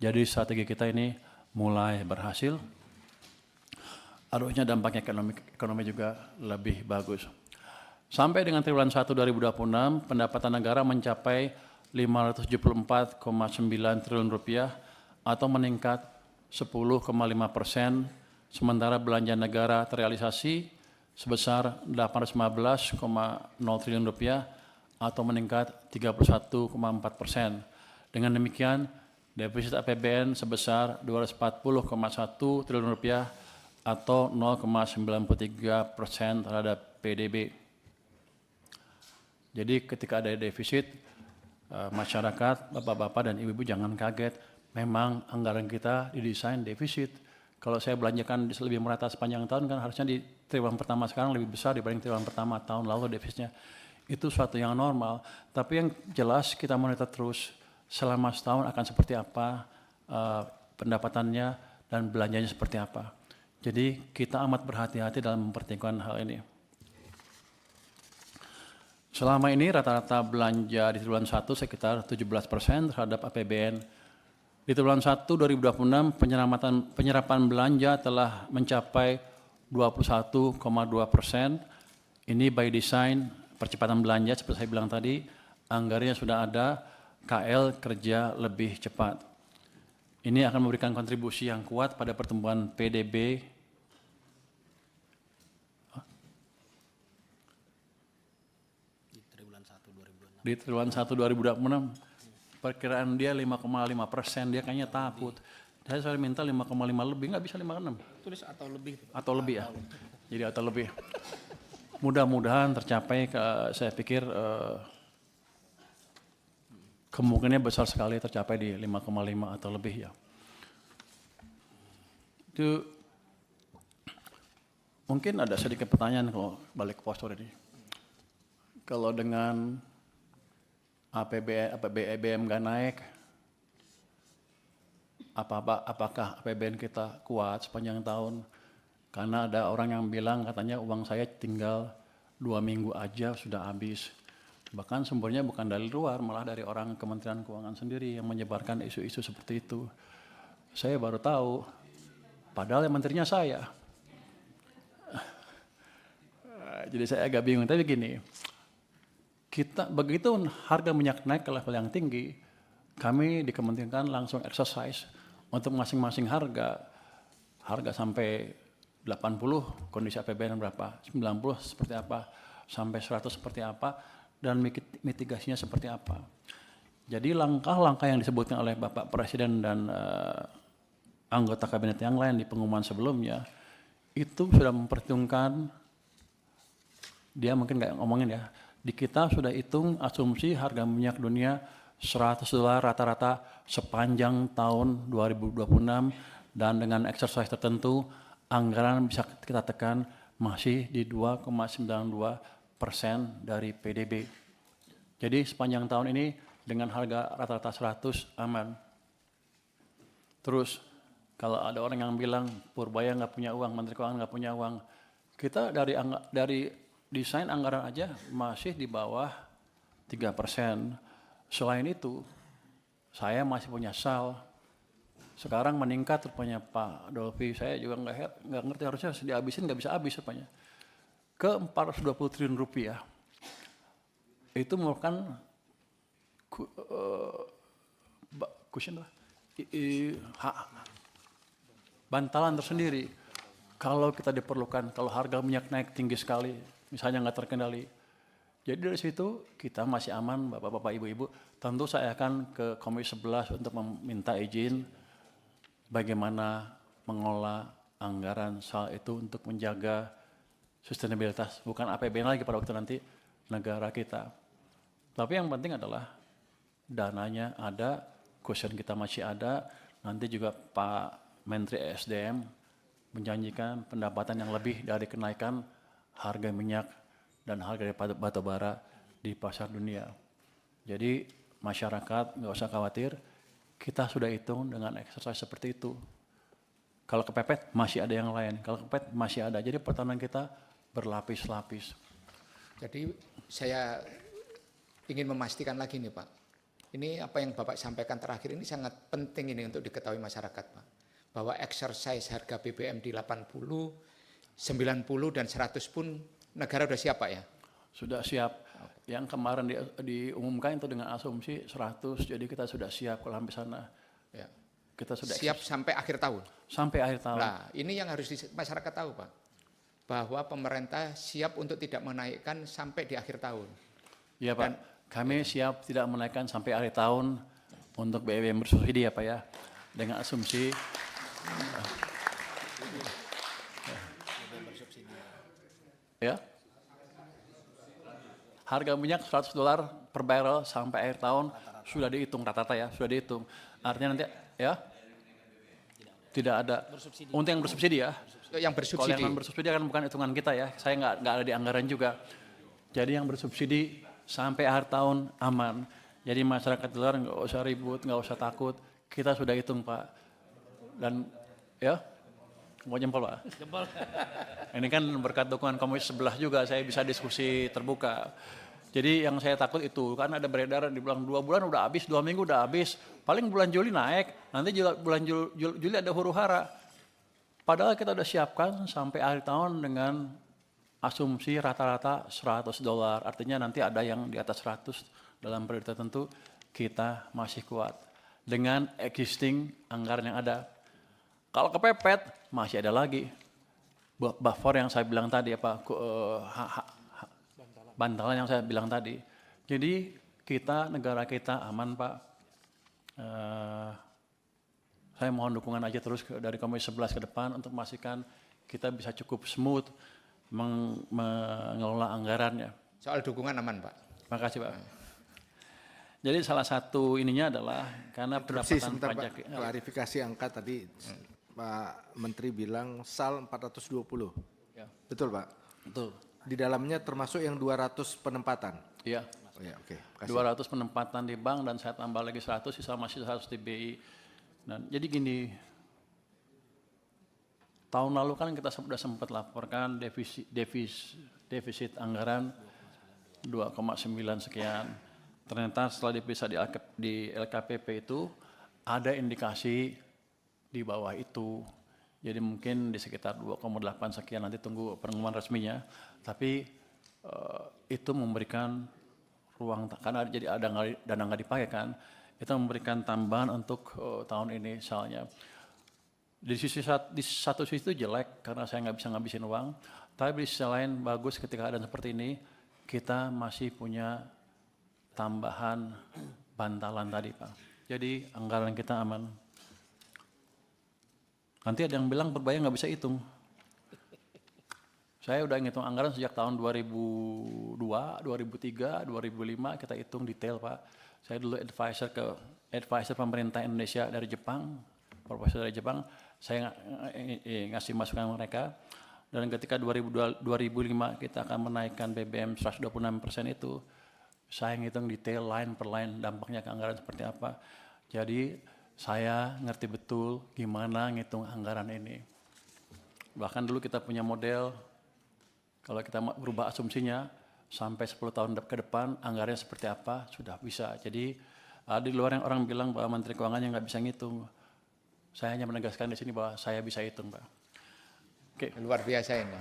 Jadi strategi kita ini mulai berhasil. Harusnya dampaknya ekonomi juga lebih bagus. Sampai dengan triwulan 1 2026, pendapatan negara mencapai 574,9 triliun rupiah atau meningkat 10,5%, sementara belanja negara terrealisasi sebesar 815,0 triliun rupiah atau meningkat 31,4%. Dengan demikian, defisit APBN sebesar 240,1 triliun rupiah atau 0,93% terhadap PDB. Jadi ketika ada defisit, masyarakat, bapak-bapak dan ibu-ibu jangan kaget. Memang anggaran kita didesain defisit. Kalau saya belanjakan lebih merata sepanjang tahun kan harusnya di triwulan pertama sekarang lebih besar dibanding triwulan pertama tahun lalu defisitnya. Itu suatu yang normal. Tapi yang jelas kita monitor terus selama setahun akan seperti apa pendapatannya dan belanjanya seperti apa. Jadi kita amat berhati-hati dalam mempertimbangkan hal ini. Selama ini rata-rata belanja di triwulan 1 sekitar 17% terhadap APBN. Di triwulan 1 2026 penyerapan belanja telah mencapai 21,2%. Ini by design percepatan belanja seperti saya bilang tadi, anggarannya sudah ada, KL kerja lebih cepat. Ini akan memberikan kontribusi yang kuat pada pertumbuhan PDB di triwulan 1 2026. Perkiraan dia 5,5%, dia kayaknya takut. Saya minta 5,5 lebih, nggak bisa 5,6. Tulis atau lebih. Atau lebih ya, jadi atau lebih. Mudah-mudahan tercapai, saya pikir kemungkinannya besar sekali tercapai di 5,5 atau lebih ya. Itu mungkin ada sedikit pertanyaan kalau balik ke postur ini. Kalau dengan APBN nggak naik, apakah APBN kita kuat sepanjang tahun? Karena ada orang yang bilang katanya uang saya tinggal 2 minggu aja sudah habis. Bahkan sumbernya bukan dari luar, malah dari orang Kementerian Keuangan sendiri yang menyebarkan isu-isu seperti itu. Saya baru tahu, padahal yang menterinya saya. Jadi saya agak bingung, tapi gini, kita begitu harga minyak naik ke level yang tinggi, kami di Kementerian langsung exercise untuk masing-masing harga sampai 80 kondisi APBN berapa, 90 seperti apa, sampai 100 seperti apa, dan mitigasinya seperti apa. Jadi langkah-langkah yang disebutkan oleh Bapak Presiden dan anggota kabinet yang lain di pengumuman sebelumnya, itu sudah memperhitungkan, dia mungkin nggak ngomongin ya, di kita sudah hitung asumsi harga minyak dunia $100 rata-rata sepanjang tahun 2026, dan dengan exercise tertentu, anggaran bisa kita tekan masih di 2,92% dari PDB. Jadi sepanjang tahun ini dengan harga rata-rata 100 aman. Terus kalau ada orang yang bilang Purbaya nggak punya uang, Menteri Keuangan nggak punya uang, kita dari desain anggaran aja masih di bawah 3%. Selain itu, saya masih punya SAL. Sekarang meningkat rupanya Pak Dolfi, saya juga nggak ngerti harusnya dihabisin, nggak bisa habis rupanya. Ke 420 triliun rupiah. Itu merupakan bantalan tersendiri. Kalau kita diperlukan, kalau harga minyak naik tinggi sekali, misalnya nggak terkendali. Jadi dari situ kita masih aman, Bapak-bapak, Ibu-ibu. Tentu saya akan ke Komisi 11 untuk meminta izin bagaimana mengelola anggaran SAL itu untuk menjaga sustainabilitas, bukan APBN lagi pada waktu nanti negara kita. Tapi yang penting adalah dananya ada, cushion kita masih ada, nanti juga Pak Menteri ESDM menjanjikan pendapatan yang lebih dari kenaikan harga minyak dan harga batu bara di pasar dunia. Jadi masyarakat nggak usah khawatir, kita sudah hitung dengan exercise seperti itu. Kalau kepepet masih ada yang lain, kalau kepepet masih ada. Jadi pertahanan kita berlapis-lapis. Jadi saya ingin memastikan lagi nih Pak, Ini apa yang Bapak sampaikan terakhir ini sangat penting ini untuk diketahui masyarakat, Pak. Bahwa exercise harga BBM di 80, 90 dan 100 pun negara sudah siap, Pak ya? Sudah siap. Yang kemarin diumumkan itu dengan asumsi 100, jadi kita sudah siap kalau sampai sana. Ya. Kita sudah siap sampai akhir tahun. Sampai akhir tahun. Nah, ini yang harus masyarakat tahu, Pak. Bahwa pemerintah siap untuk tidak menaikkan sampai di akhir tahun. Iya, Pak. Kami siap tidak menaikkan sampai akhir tahun untuk BBM bersubsidi ya Pak ya. Dengan asumsi ya. Harga minyak $100 per barrel sampai akhir tahun sudah dihitung rata-rata ya, sudah dihitung. Artinya nanti ya tidak ada untuk yang bersubsidi ya. Yang bersubsidi. Kalau yang non bersubsidi kan bukan hitungan kita ya. Saya nggak ada di anggaran juga. Jadi yang bersubsidi sampai akhir tahun aman. Jadi masyarakat di luar nggak usah ribut, nggak usah takut. Kita sudah hitung Pak. Dan ya, mau jempol Pak. Jempol. Ini kan berkat dukungan komisi sebelah juga saya bisa diskusi terbuka. Jadi yang saya takut itu, karena ada beredar dibilang 2 bulan udah habis, 2 minggu udah habis. Paling bulan Juli naik, nanti bulan Juli ada huru hara. Padahal kita udah siapkan sampai akhir tahun dengan asumsi rata-rata $100. Artinya nanti ada yang di atas 100 dalam periode tertentu kita masih kuat. Dengan existing anggaran yang ada. Kalau kepepet masih ada lagi. Buffer yang saya bilang tadi apa, bantalan yang saya bilang tadi. Jadi kita, negara kita aman Pak. Saya mohon dukungan aja terus dari Komisi 11 ke depan untuk memastikan kita bisa cukup smooth mengelola anggarannya. Soal dukungan aman, Pak. Terima kasih, Pak. Jadi salah satu ininya adalah karena pendapatan pajak. Pak, klarifikasi angka tadi Pak Menteri bilang SAL 420. Ya. Betul, Pak? Betul. Di dalamnya termasuk yang 200 penempatan. Iya. Oh, ya, oke. 200 penempatan di bank dan saya tambah lagi 100, sisa masih 100 di BI. Dan jadi gini, tahun lalu kan kita sudah sempat laporkan defisit anggaran 2,9 sekian. Ternyata setelah diperiksa di LKPP itu ada indikasi di bawah itu. Jadi mungkin di sekitar 2,8 sekian, nanti tunggu pengumuman resminya. Tapi itu memberikan ruang, karena jadi ada dana nggak dipakai kan, itu memberikan tambahan untuk tahun ini misalnya. Di satu sisi itu jelek karena saya nggak bisa ngabisin uang, tapi di sisi lain bagus ketika ada seperti ini, kita masih punya tambahan bantalan tadi Pak. Jadi anggaran kita aman. Nanti ada yang bilang berbahaya nggak bisa hitung. Saya udah ngitung anggaran sejak tahun 2002, 2003, 2005 kita hitung detail Pak. Saya dulu advisor pemerintah Indonesia dari Jepang, profesor dari Jepang. Saya ngasih masukan mereka. Dan ketika 2005 kita akan menaikkan BBM 126% itu, saya ngitung detail line per line dampaknya ke anggaran seperti apa. Jadi saya ngerti betul gimana ngitung anggaran ini. Bahkan dulu kita punya model, kalau kita berubah asumsinya, sampai 10 tahun ke depan anggarannya seperti apa, sudah bisa. Jadi di luar yang orang bilang bahwa Menteri Keuangan yang nggak bisa ngitung. Saya hanya menegaskan di sini bahwa saya bisa hitung, Pak. Oke. Luar biasa ini.